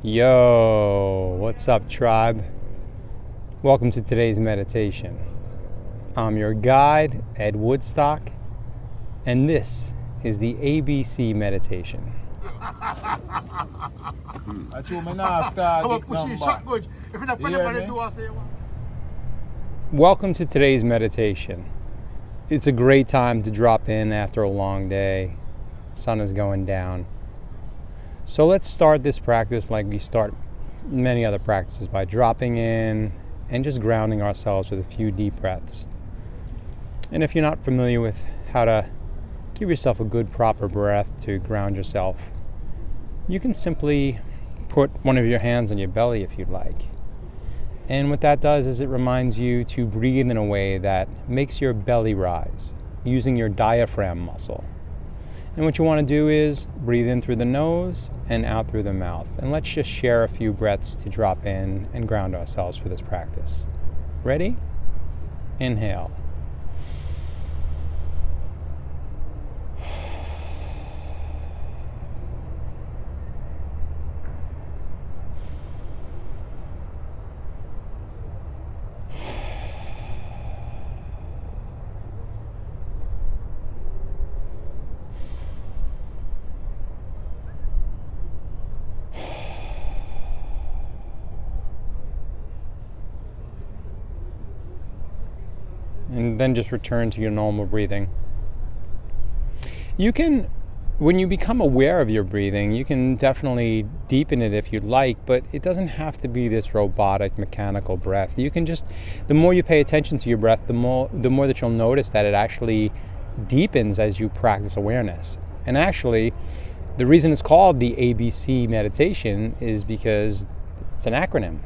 Yo, what's up, tribe? Welcome to today's meditation. I'm your guide, Ed Woodstock, and this is the ABC meditation. Welcome to today's meditation. It's a great time to drop in after a long day. Sun is going down. So let's start this practice like we start many other practices, by dropping in and just grounding ourselves with a few deep breaths. And if you're not familiar with how to give yourself a good proper breath to ground yourself, you can simply put one of your hands on your belly if you'd like. And what that does is it reminds you to breathe in a way that makes your belly rise, using your diaphragm muscle. And what you want to do is breathe in through the nose and out through the mouth. And let's just share a few breaths to drop in and ground ourselves for this practice. Ready? Inhale. And then just return to your normal breathing. You can, when you become aware of your breathing, you can definitely deepen it if you'd like, but it doesn't have to be this robotic, mechanical breath. You can just, the more you pay attention to your breath, the more that you'll notice that it actually deepens as you practice awareness. And actually, the reason it's called the ABC meditation is because it's an acronym.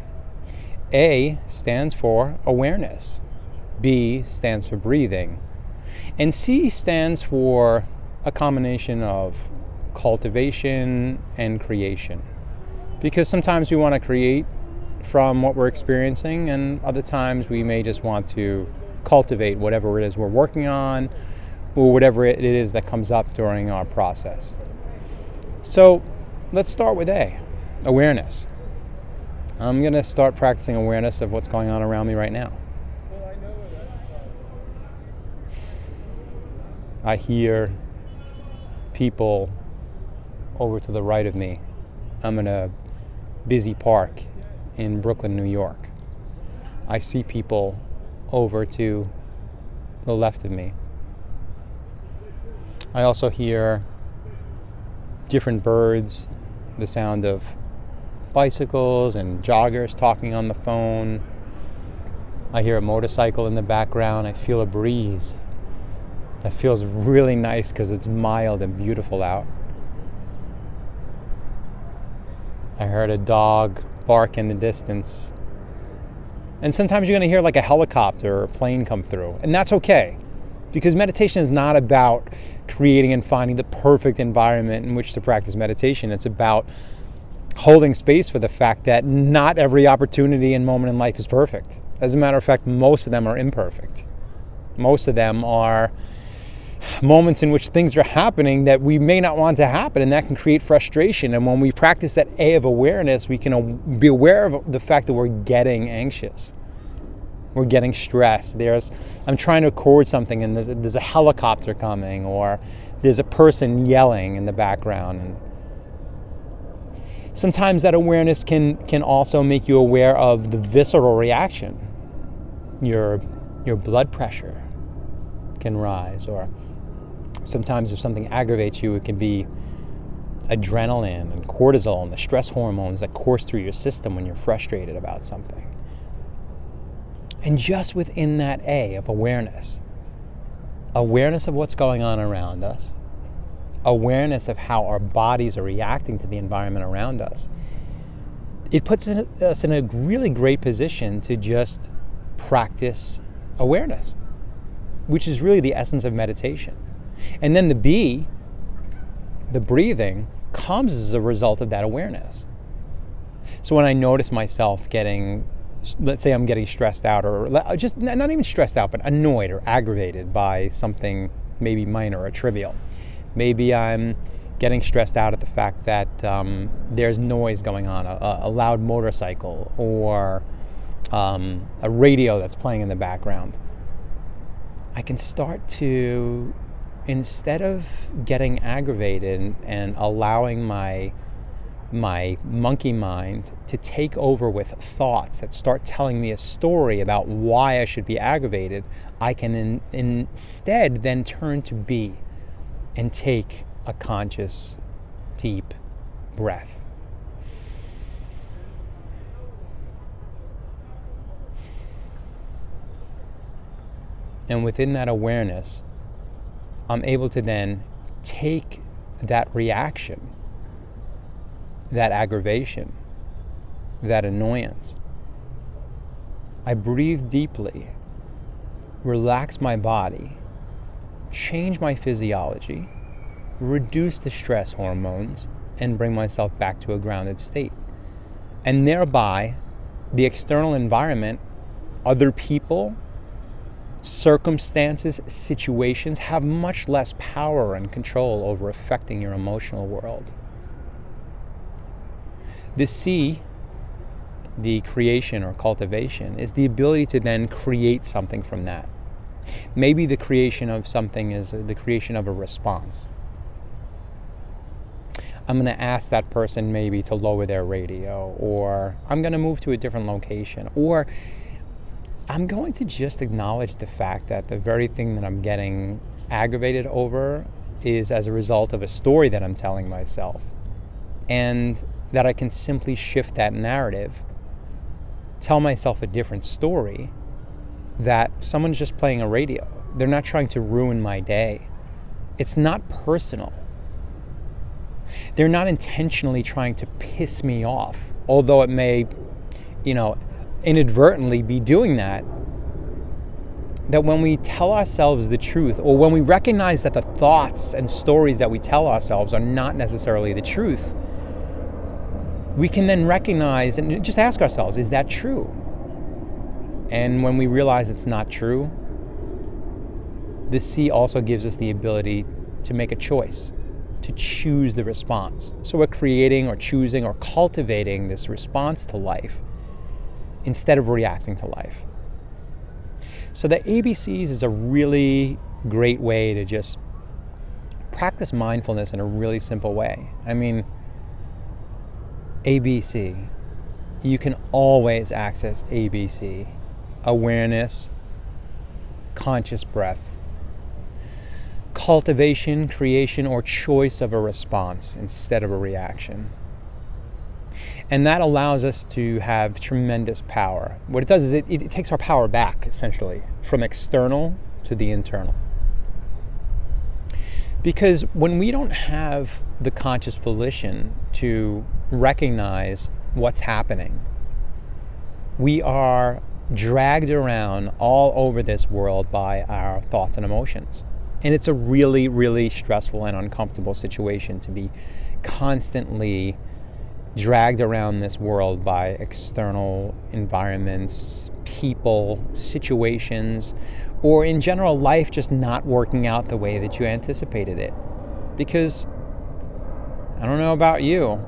A stands for awareness. B stands for breathing, and C stands for a combination of cultivation and creation. Because sometimes we want to create from what we're experiencing, and other times we may just want to cultivate whatever it is we're working on, or whatever it is that comes up during our process. So let's start with A, awareness. I'm going to start practicing awareness of what's going on around me right now. I hear people over to the right of me. I'm in a busy park in Brooklyn, New York. I see people over to the left of me. I also hear different birds, the sound of bicycles and joggers talking on the phone. I hear a motorcycle in the background. I feel a breeze. That feels really nice because it's mild and beautiful out. I heard a dog bark in the distance. And sometimes you're going to hear like a helicopter or a plane come through. And that's okay, because meditation is not about creating and finding the perfect environment in which to practice meditation. It's about holding space for the fact that not every opportunity and moment in life is perfect. As a matter of fact, most of them are imperfect. Most of them are moments in which things are happening that we may not want to happen, and that can create frustration. And when we practice that A of awareness, we can be aware of the fact that we're getting anxious, we're getting stressed. I'm trying to record something and there's a helicopter coming, or there's a person yelling in the background. And sometimes that awareness can also make you aware of the visceral reaction. Your blood pressure can rise, or sometimes if something aggravates you, it can be adrenaline and cortisol and the stress hormones that course through your system when you're frustrated about something. And just within that A of awareness of what's going on around us, awareness of how our bodies are reacting to the environment around us, it puts us in a really great position to just practice awareness, which is really the essence of meditation. And then the B, the breathing, comes as a result of that awareness. So when I notice myself let's say I'm getting stressed out, or just not even stressed out, but annoyed or aggravated by something maybe minor or trivial. Maybe I'm getting stressed out at the fact that there's noise going on, a loud motorcycle or a radio that's playing in the background, I can start to, instead of getting aggravated and allowing my monkey mind to take over with thoughts that start telling me a story about why I should be aggravated, I can instead then turn to be and take a conscious, deep breath. And within that awareness, I'm able to then take that reaction, that aggravation, that annoyance. I breathe deeply, relax my body, change my physiology, reduce the stress hormones, and bring myself back to a grounded state. And thereby, the external environment, other people, circumstances, situations have much less power and control over affecting your emotional world. The C, the creation or cultivation, is the ability to then create something from that. Maybe the creation of something is the creation of a response. I'm going to ask that person maybe to lower their radio, or I'm going to move to a different location, or I'm going to just acknowledge the fact that the very thing that I'm getting aggravated over is as a result of a story that I'm telling myself, and that I can simply shift that narrative, tell myself a different story, that someone's just playing a radio. They're not trying to ruin my day. It's not personal. They're not intentionally trying to piss me off, although it may, inadvertently be doing that. That when we tell ourselves the truth, or when we recognize that the thoughts and stories that we tell ourselves are not necessarily the truth, we can then recognize and just ask ourselves, is that true? And when we realize it's not true, the C also gives us the ability to make a choice, to choose the response. So we're creating or choosing or cultivating this response to life instead of reacting to life. So the ABCs is a really great way to just practice mindfulness in a really simple way. I mean, ABC, you can always access ABC: awareness, conscious breath, cultivation, creation, or choice of a response instead of a reaction. And that allows us to have tremendous power. What it does is it takes our power back, essentially, from external to the internal. Because when we don't have the conscious volition to recognize what's happening, we are dragged around all over this world by our thoughts and emotions. And it's a really, really stressful and uncomfortable situation to be constantly dragged around this world by external environments, people, situations, or in general life just not working out the way that you anticipated it. Because I don't know about you,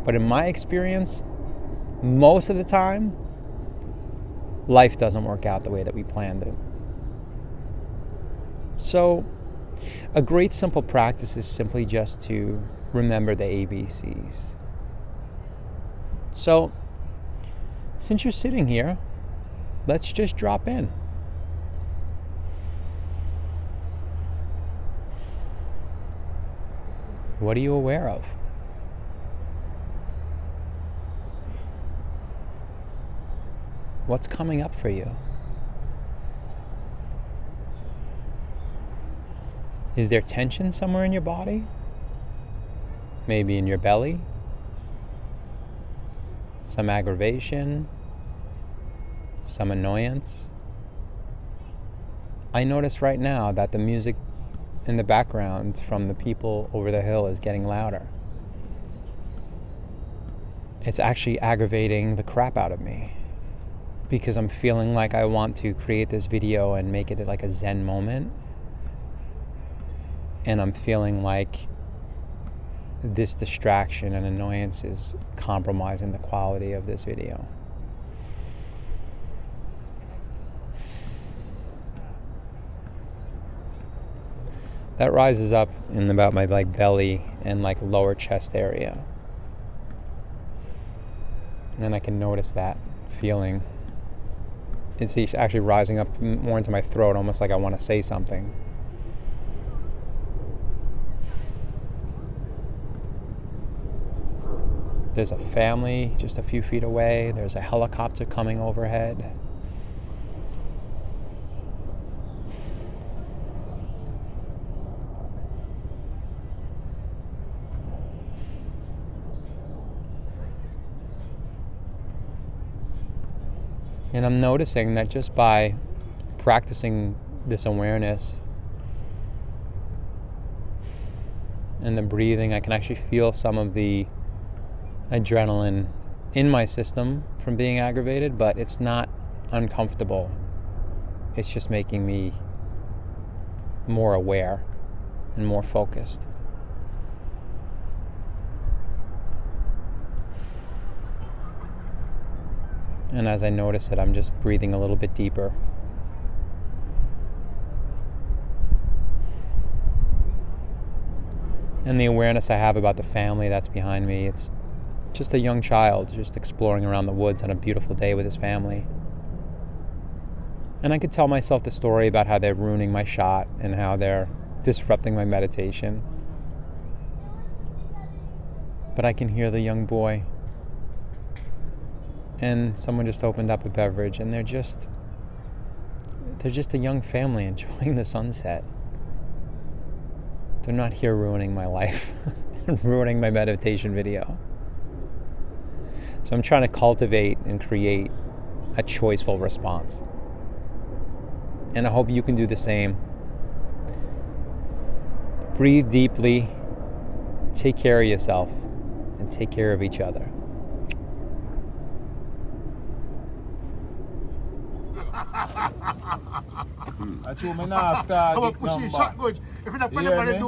but in my experience, most of the time, life doesn't work out the way that we planned it. So a great simple practice is simply just to remember the ABCs. So since you're sitting here, let's just drop in. What are you aware of? What's coming up for you? Is there tension somewhere in your body? Maybe in your belly? Some aggravation? Some annoyance? I notice right now that the music in the background from the people over the hill is getting louder. It's actually aggravating the crap out of me, because I'm feeling like I want to create this video and make it like a Zen moment. And I'm feeling like this distraction and annoyance is compromising the quality of this video. That rises up in about my belly and lower chest area. And then I can notice that feeling. It's actually rising up more into my throat, almost like I want to say something. There's a family just a few feet away. There's a helicopter coming overhead. And I'm noticing that just by practicing this awareness and the breathing, I can actually feel some of the adrenaline in my system from being aggravated, but it's not uncomfortable. It's just making me more aware and more focused. And as I notice it, I'm just breathing a little bit deeper. And the awareness I have about the family that's behind me, it's just a young child just exploring around the woods on a beautiful day with his family. And I could tell myself the story about how they're ruining my shot and how they're disrupting my meditation. But I can hear the young boy. And someone just opened up a beverage, and they're just a young family enjoying the sunset. They're not here ruining my life and ruining my meditation video. So I'm trying to cultivate and create a choiceful response. And I hope you can do the same. Breathe deeply, take care of yourself, and take care of each other. I chew my knife, target number. If you don't put